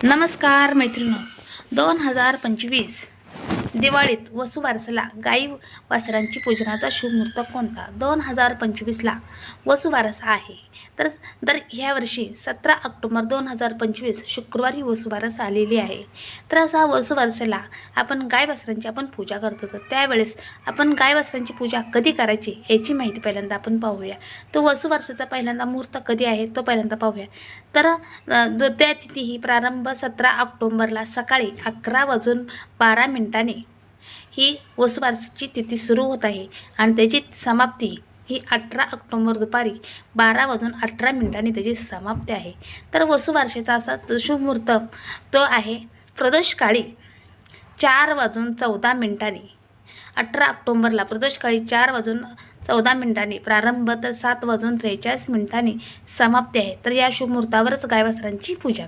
नमस्कार मैत्रिणी. 2025 दिवाळीत वसुबारसेला गाई वासरांची पूजनाचा शुभ मुहूर्त कोणता? 2025ला वसुबारसा आहे. तर ह्या वर्षी 17 ऑक्टोबर 2025 शुक्रवारी वसुबारस आलेली आहे. तर असा वसुबारसेला आपण गाय वासरांची आपण पूजा करतो. तर त्यावेळेस आपण गाय वासरांची पूजा कधी करायची याची माहिती पहिल्यांदा आपण पाहूया. तो वसुबारसेचा पहिल्यांदा मुहूर्त कधी आहे तो पहिल्यांदा पाहूया. तर त्या तिथी ही प्रारंभ 17 ऑक्टोबरला सकाळी 11:12 ही वसुबारसेची तिथी सुरू होत आहे आणि त्याची समाप्ती ही 18 ऑक्टोबर दुपारी 12:18 त्याची समाप्ती आहे. तर वसुबारसेचा असा शुभ मुहूर्त तो आहे प्रदोषकाळी 4:14 18 ऑक्टोबरला प्रदोषकाळी 4:14 प्रारंभ तर 7:43 समाप्ती आहे. तर या शुभ मुहूर्तावरच गाय वासरांची पूजा